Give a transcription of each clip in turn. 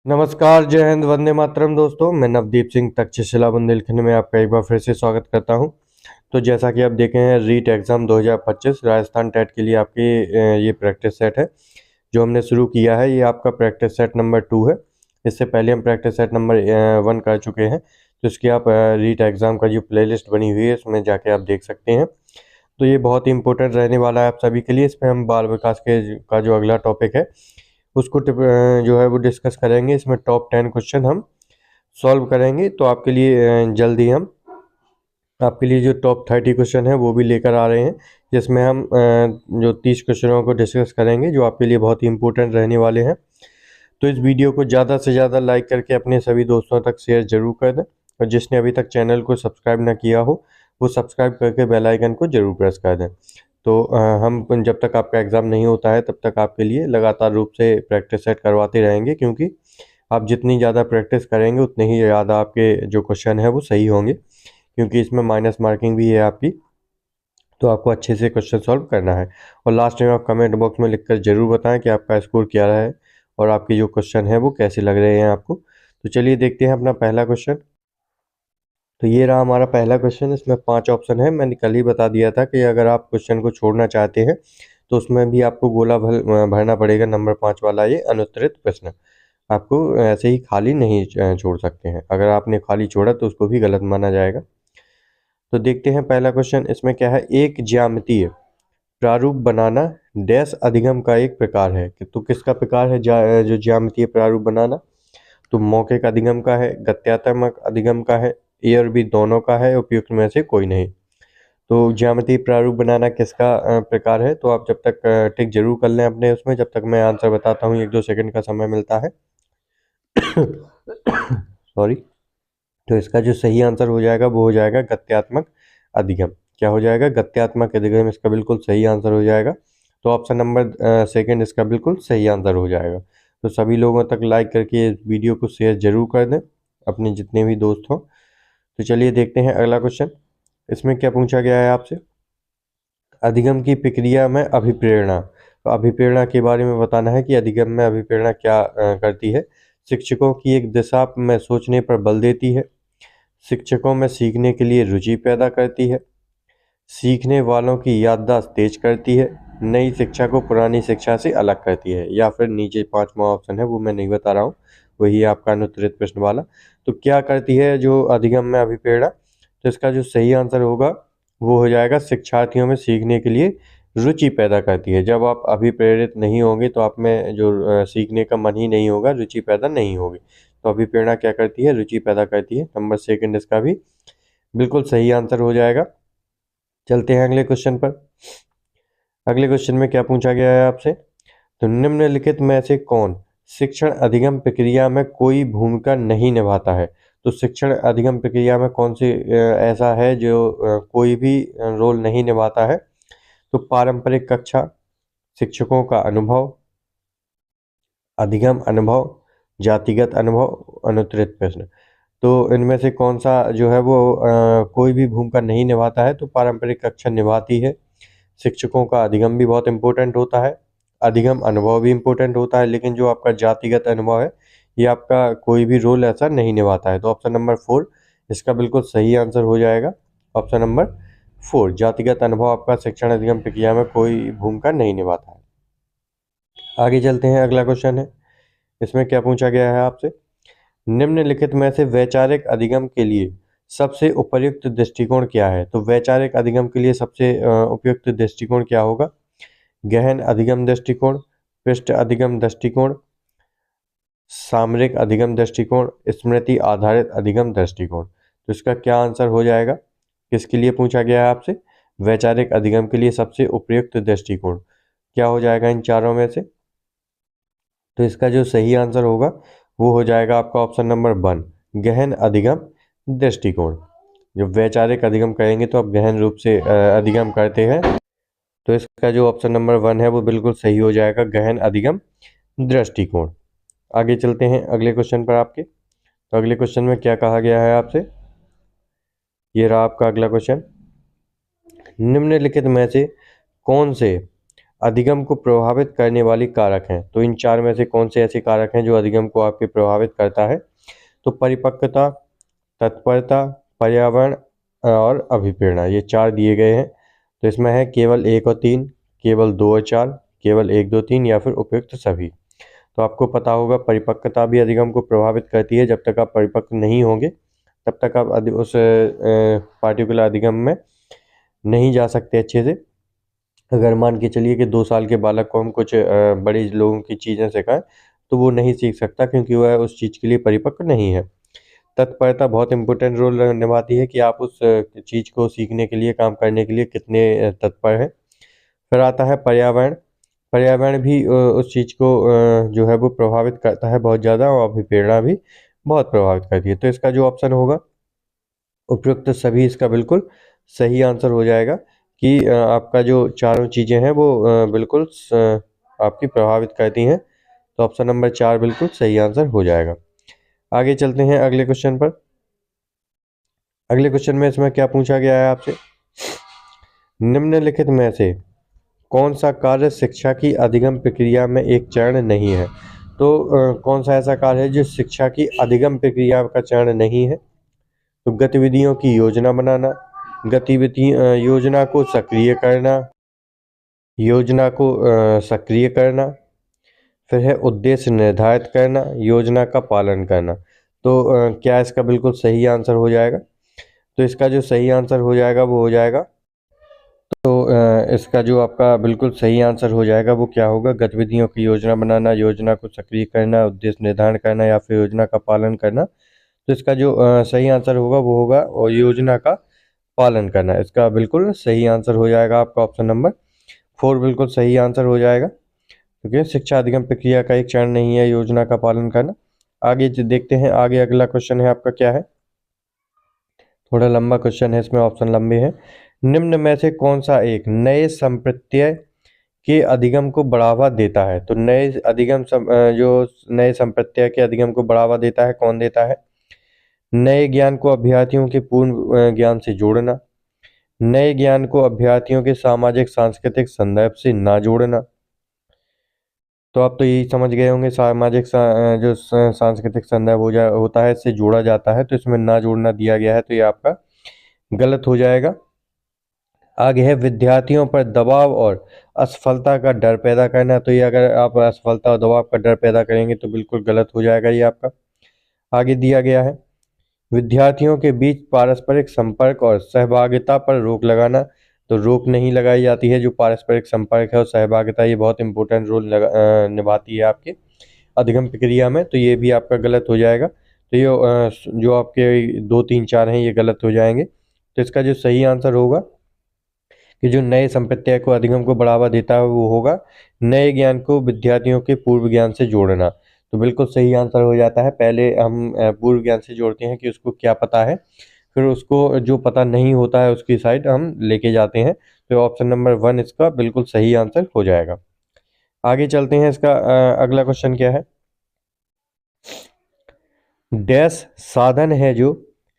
नमस्कार, जय हिंद, वंदे मातरम दोस्तों। मैं नवदीप सिंह तक्षशिला बुंदेलखंड में आपका एक बार फिर से स्वागत करता हूं। तो जैसा कि आप देखें हैं, रीट एग्ज़ाम 2025 राजस्थान टेट के लिए आपकी ये प्रैक्टिस सेट है जो हमने शुरू किया है। ये आपका प्रैक्टिस सेट नंबर 2 है। इससे पहले हम प्रैक्टिस सेट नंबर 1 कर चुके हैं। तो इसकी आप रीट एग्ज़ाम का जो प्लेलिस्ट बनी हुई है इसमें जाके आप देख सकते हैं। तो ये बहुत ही इंपॉर्टेंट रहने वाला है आप सभी के लिए। इसमें हम बाल विकास का जो अगला टॉपिक है उसको जो है वो डिस्कस करेंगे। इसमें टॉप 10 क्वेश्चन हम सॉल्व करेंगे। तो आपके लिए जल्द ही हम आपके लिए जो टॉप 30 क्वेश्चन है वो भी लेकर आ रहे हैं, जिसमें हम जो 30 क्वेश्चनों को डिस्कस करेंगे जो आपके लिए बहुत ही इंपॉर्टेंट रहने वाले हैं। तो इस वीडियो को ज़्यादा से ज़्यादा लाइक करके अपने सभी दोस्तों तक शेयर जरूर कर दें, और जिसने अभी तक चैनल को सब्सक्राइब ना किया हो वो सब्सक्राइब करके बेल आइकन को जरूर प्रेस कर दें। तो हम जब तक आपका एग्ज़ाम नहीं होता है तब तक आपके लिए लगातार रूप से प्रैक्टिस सेट करवाते रहेंगे, क्योंकि आप जितनी ज़्यादा प्रैक्टिस करेंगे उतने ही ज़्यादा आपके जो क्वेश्चन है वो सही होंगे, क्योंकि इसमें माइनस मार्किंग भी है आपकी। तो आपको अच्छे से क्वेश्चन सॉल्व करना है। और लास्ट में आप कमेंट बॉक्स में लिखकर ज़रूर बताएं कि आपका स्कोर क्या रहा है और आपके जो क्वेश्चन है वो कैसे लग रहे हैं आपको। तो चलिए देखते हैं अपना पहला क्वेश्चन। तो ये रहा हमारा पहला क्वेश्चन। इसमें 5 ऑप्शन है। मैंने कल ही बता दिया था कि अगर आप क्वेश्चन को छोड़ना चाहते हैं तो उसमें भी आपको गोला भरना पड़ेगा। नंबर 5 वाला ये अनुत्तरित प्रश्न आपको ऐसे ही खाली नहीं छोड़ सकते हैं। अगर आपने खाली छोड़ा तो उसको भी गलत माना जाएगा। तो देखते हैं पहला क्वेश्चन। इसमें क्या है, एक ज्यामितीय प्रारूप बनाना डैश अधिगम का एक प्रकार है। तो किसका प्रकार है जो ज्यामितीय प्रारूप बनाना? तो मौखिक अधिगम का है, गत्यात्मक अधिगम का है, ए और बी दोनों का है, उपयुक्त में से कोई नहीं। तो ज्यामितीय प्रारूप बनाना किसका प्रकार है? तो आप जब तक टिक जरूर कर लें अपने उसमें, जब तक मैं आंसर बताता हूँ। 1-2 सेकंड का समय मिलता है। सॉरी। तो इसका जो सही आंसर हो जाएगा वो हो जाएगा गत्यात्मक अधिगम। क्या हो जाएगा? गत्यात्मक अधिगम इसका बिल्कुल सही आंसर हो जाएगा। तो ऑप्शन नंबर सेकंड इसका बिल्कुल सही आंसर हो जाएगा। तो सभी लोगों तक लाइक करके इस वीडियो को शेयर जरूर कर दें, अपने जितने भी दोस्त हों। तो चलिए देखते हैं अगला क्वेश्चन। इसमें क्या पूछा गया है आपसे? अधिगम की प्रक्रिया में अभिप्रेरणा। तो अभिप्रेरणा के बारे में बताना है कि अधिगम में अभिप्रेरणा क्या करती है। शिक्षकों की एक दिशा में सोचने पर बल देती है, शिक्षकों में सीखने के लिए रुचि पैदा करती है, सीखने वालों की याददाश्त तेज करती है, नई शिक्षा को पुरानी शिक्षा से अलग करती है, या फिर नीचे 5वां ऑप्शन है वो मैं नहीं बता रहा हूँ, वही आपका अनुत्तरित प्रश्न वाला। तो क्या करती है जो अधिगम में अभिप्रेरणा? तो इसका जो सही आंसर होगा वो हो जाएगा शिक्षार्थियों में सीखने के लिए रुचि पैदा करती है। जब आप अभिप्रेरित नहीं होंगे तो आप में जो सीखने का मन ही नहीं होगा, रुचि पैदा नहीं होगी। तो अभिप्रेरणा क्या करती है? रुचि पैदा करती है। नंबर सेकंड इसका भी बिल्कुल सही आंसर हो जाएगा। चलते हैं अगले क्वेश्चन पर। अगले क्वेश्चन में क्या पूछा गया है आपसे? तो निम्नलिखित में से कौन शिक्षण अधिगम प्रक्रिया में कोई भूमिका नहीं निभाता है? तो शिक्षण अधिगम प्रक्रिया में कौन सी ऐसा है जो कोई भी रोल नहीं निभाता है? तो पारंपरिक कक्षा, शिक्षकों का अनुभव, अधिगम अनुभव, जातिगत अनुभव, अनुत्तरित प्रश्न। तो इनमें से कौन सा जो है वो कोई भी भूमिका नहीं निभाता है? तो पारंपरिक कक्षा निभाती है। शिक्षकों का अधिगम भी बहुत इंपॉर्टेंट होता है, अधिगम अनुभव भी इंपॉर्टेंट होता है, लेकिन जो आपका जातिगत अनुभव है ये आपका कोई भी रोल ऐसा नहीं निभाता है। तो ऑप्शन नंबर 4 इसका बिल्कुल सही आंसर हो जाएगा। ऑप्शन नंबर 4, जातिगत अनुभव आपका शिक्षण अधिगम प्रक्रिया में कोई भूमिका नहीं निभाता है। आगे चलते हैं, अगला क्वेश्चन है। इसमें क्या पूछा गया है आपसे? निम्नलिखित में से वैचारिक अधिगम के लिए सबसे उपयुक्त दृष्टिकोण क्या है? तो वैचारिक अधिगम के लिए सबसे उपयुक्त दृष्टिकोण क्या होगा? गहन अधिगम दृष्टिकोण, पृष्ठ अधिगम दृष्टिकोण, सामरिक अधिगम दृष्टिकोण, स्मृति आधारित अधिगम दृष्टिकोण। तो इसका क्या आंसर हो जाएगा? किसके लिए पूछा गया है आपसे? वैचारिक अधिगम के लिए सबसे उपयुक्त दृष्टिकोण क्या हो जाएगा इन चारों में से? तो इसका जो सही आंसर होगा वो हो जाएगा आपका ऑप्शन नंबर 1, गहन अधिगम दृष्टिकोण। जब वैचारिक अधिगम करेंगे तो आप गहन रूप से अधिगम करते हैं। तो इसका जो ऑप्शन नंबर 1 है वो बिल्कुल सही हो जाएगा, गहन अधिगम दृष्टिकोण। आगे चलते हैं अगले क्वेश्चन पर आपके। तो अगले क्वेश्चन में क्या कहा गया है आपसे? ये रहा आपका अगला क्वेश्चन। निम्नलिखित में से कौन से अधिगम को प्रभावित करने वाली कारक हैं। तो इन 4 में से कौन से ऐसे कारक हैं जो अधिगम को आपके प्रभावित करता है? तो परिपक्वता, तत्परता, पर्यावरण और अभिप्रेरणा, ये 4 दिए गए हैं। तो इसमें है केवल 1 और 3, केवल 2 और 4, केवल 1, 2, 3 या फिर उपयुक्त सभी। तो आपको पता होगा परिपक्वता भी अधिगम को प्रभावित करती है। जब तक आप परिपक्व नहीं होंगे तब तक आप उस पार्टिकुलर अधिगम में नहीं जा सकते अच्छे से। अगर मान के चलिए कि 2 साल के बालक को हम कुछ बड़े लोगों की चीज़ें सिखाएं तो वो नहीं सीख सकता, क्योंकि वह उस चीज़ के लिए परिपक्व नहीं है। तत्परता बहुत इम्पोर्टेंट रोल निभाती है कि आप उस चीज़ को सीखने के लिए, काम करने के लिए कितने तत्पर हैं। फिर आता है पर्यावरण। पर्यावरण भी उस चीज़ को जो है वो प्रभावित करता है बहुत ज़्यादा, और अभिप्रेरणा भी बहुत प्रभावित करती है। तो इसका जो ऑप्शन होगा उपयुक्त सभी, इसका बिल्कुल सही आंसर हो जाएगा कि आपका जो चारों चीज़ें हैं वो बिल्कुल आपकी प्रभावित करती हैं। तो ऑप्शन नंबर 4 बिल्कुल सही आंसर हो जाएगा। आगे चलते हैं अगले क्वेश्चन पर। अगले क्वेश्चन में इसमें क्या पूछा गया है आपसे? निम्नलिखित में से कौन सा कार्य शिक्षा की अधिगम प्रक्रिया में एक चरण नहीं है? तो कौन सा ऐसा कार्य है जो शिक्षा की अधिगम प्रक्रिया का चरण नहीं है? तो गतिविधियों की योजना बनाना, योजना को सक्रिय करना, योजना को सक्रिय करना, फिर है उद्देश्य निर्धारित करना, योजना का पालन करना। तो क्या इसका बिल्कुल सही आंसर हो जाएगा? तो इसका जो सही आंसर हो जाएगा वो हो जाएगा, तो इसका जो आपका बिल्कुल सही आंसर हो जाएगा वो क्या होगा? गतिविधियों की योजना बनाना, योजना को सक्रिय करना, उद्देश्य निर्धारण करना या फिर योजना का पालन करना। तो इसका जो सही आंसर होगा वो होगा और योजना का पालन करना। इसका बिल्कुल सही आंसर हो जाएगा आपका ऑप्शन नंबर 4 बिल्कुल सही आंसर हो जाएगा, क्योंकि शिक्षा अधिगम प्रक्रिया का एक चरण नहीं है योजना का पालन करना। आगे देखते हैं, आगे अगला क्वेश्चन है आपका क्या है? थोड़ा लंबा क्वेश्चन है, इसमें ऑप्शन लंबे हैं। निम्न में से कौन सा एक नए संप्रत्यय के अधिगम को बढ़ावा देता है? तो जो नए संप्रत्यय के अधिगम को बढ़ावा देता है, कौन देता है? नए ज्ञान को अभ्यर्थियों के पूर्ण ज्ञान से जोड़ना, नए ज्ञान को अभ्यर्थियों के सामाजिक सांस्कृतिक संदर्भ से ना जोड़ना। तो आप तो यही समझ गए होंगे, जो सांस्कृतिक संदर्भ होता है इससे जोड़ा जाता है, तो इसमें ना जोड़ना दिया गया है, तो ये आपका गलत हो जाएगा। आगे है विद्यार्थियों पर दबाव और असफलता का डर पैदा करना। तो ये अगर आप असफलता और दबाव का डर पैदा करेंगे तो बिल्कुल गलत हो जाएगा ये आपका। आगे दिया गया है विद्यार्थियों के बीच पारस्परिक संपर्क और सहभागिता पर रोक लगाना। तो रोक नहीं लगाई जाती है। जो पारस्परिक संपर्क है और सहभागिता, ये बहुत इंपॉर्टेंट रोल निभाती है आपके अधिगम प्रक्रिया में, तो ये भी आपका गलत हो जाएगा। तो ये जो आपके 2, 3, 4 हैं ये गलत हो जाएंगे। तो इसका जो सही आंसर होगा कि जो नए संप्रत्यय को अधिगम को बढ़ावा देता है वो होगा नए ज्ञान को विद्यार्थियों के पूर्व ज्ञान से जोड़ना। तो बिल्कुल सही आंसर हो जाता है। पहले हम पूर्व ज्ञान से जोड़ते हैं कि उसको क्या पता है, फिर उसको जो पता नहीं होता है उसकी साइड हम लेके जाते हैं। तो ऑप्शन नंबर 1 इसका बिल्कुल सही आंसर हो जाएगा। आगे चलते हैं, इसका अगला क्वेश्चन क्या है? डैश साधन है जो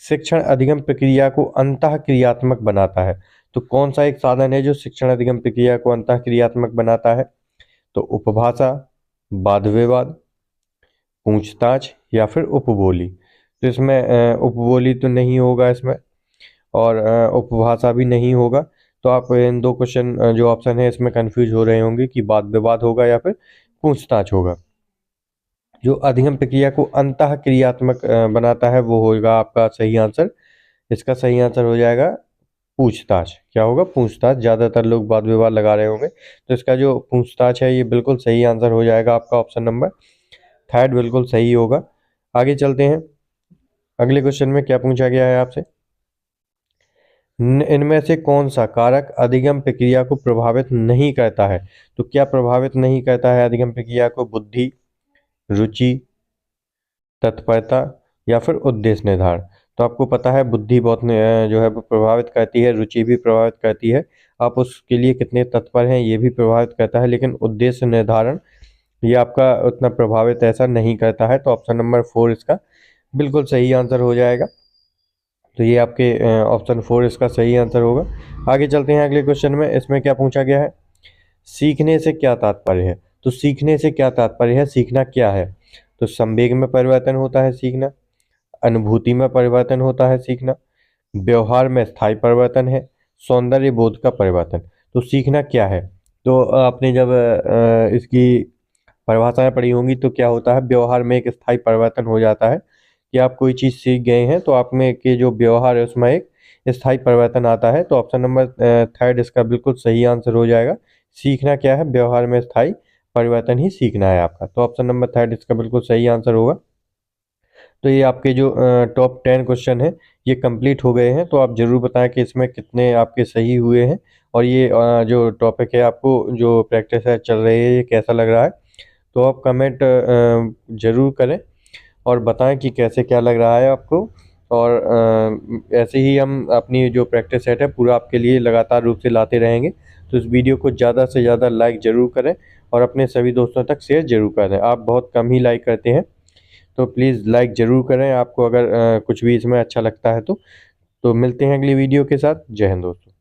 शिक्षण अधिगम प्रक्रिया को अंतः क्रियात्मक बनाता है। तो कौन सा एक साधन है जो शिक्षण अधिगम प्रक्रिया को अंतः क्रियात्मक बनाता है? तो उपभाषा, वाद विवाद, पूछताछ या फिर उपबोली। तो इसमें उपबोली तो नहीं होगा इसमें, और उपभाषा भी नहीं होगा। तो आप इन 2 क्वेश्चन जो ऑप्शन है इसमें कंफ्यूज हो रहे होंगे कि वाद विवाद होगा या फिर पूछताछ होगा। जो अधिगम प्रक्रिया को अंतः क्रियात्मक बनाता है वो होगा आपका सही आंसर। इसका सही आंसर हो जाएगा पूछताछ। क्या होगा? पूछताछ। ज़्यादातर लोग वाद विवाद लगा रहे होंगे, तो इसका जो पूछताछ है ये बिल्कुल सही आंसर हो जाएगा आपका ऑप्शन नंबर 3 बिल्कुल सही होगा। आगे चलते हैं, अगले क्वेश्चन में क्या पूछा गया है आपसे? इनमें से कौन सा कारक अधिगम प्रक्रिया को प्रभावित नहीं करता है? तो क्या प्रभावित नहीं करता है अधिगम प्रक्रिया को? बुद्धि, रुचि, तत्परता या फिर उद्देश्य निर्धारण। तो आपको पता है बुद्धि बहुत जो है वो प्रभावित करती है, रुचि भी प्रभावित करती है, आप उसके लिए कितने तत्पर हैं ये भी प्रभावित करता है, लेकिन उद्देश्य निर्धारण ये आपका उतना प्रभावित ऐसा नहीं करता है। तो ऑप्शन नंबर 4 इसका बिल्कुल सही आंसर हो जाएगा। तो ये आपके ऑप्शन 4 इसका सही आंसर होगा। आगे चलते हैं अगले क्वेश्चन में, इसमें क्या पूछा गया है? सीखने से क्या तात्पर्य है? तो सीखने से क्या तात्पर्य है, सीखना क्या है? तो संवेग में परिवर्तन होता है सीखना, अनुभूति में परिवर्तन होता है सीखना, व्यवहार में स्थायी परिवर्तन है, सौंदर्य बोध का परिवर्तन। तो सीखना क्या है? तो आपने जब इसकी परिभाषाएं पढ़ी होंगी तो क्या होता है, व्यवहार में एक स्थायी परिवर्तन हो जाता है कि आप कोई चीज़ सीख गए हैं तो आप में के जो व्यवहार है उसमें एक स्थायी परिवर्तन आता है। तो ऑप्शन नंबर थर्ड इसका बिल्कुल सही आंसर हो जाएगा। सीखना क्या है, व्यवहार में स्थायी परिवर्तन ही सीखना है आपका। तो ऑप्शन नंबर थर्ड इसका बिल्कुल सही आंसर होगा। तो ये आपके जो टॉप 10 क्वेश्चन हैं ये कंप्लीट हो गए हैं। तो आप ज़रूर बताएं कि इसमें कितने आपके सही हुए हैं, और ये जो टॉपिक है आपको जो प्रैक्टिस है चल रही है ये कैसा लग रहा है। तो आप कमेंट ज़रूर करें और बताएं कि कैसे क्या लग रहा है आपको। और ऐसे ही हम अपनी जो प्रैक्टिस सेट है पूरा आपके लिए लगातार रूप से लाते रहेंगे। तो इस वीडियो को ज़्यादा से ज़्यादा लाइक ज़रूर करें और अपने सभी दोस्तों तक शेयर ज़रूर करें। आप बहुत कम ही लाइक करते हैं, तो प्लीज़ लाइक ज़रूर करें आपको अगर कुछ भी इसमें अच्छा लगता है तो। मिलते हैं अगली वीडियो के साथ। जय हिंद दोस्तों।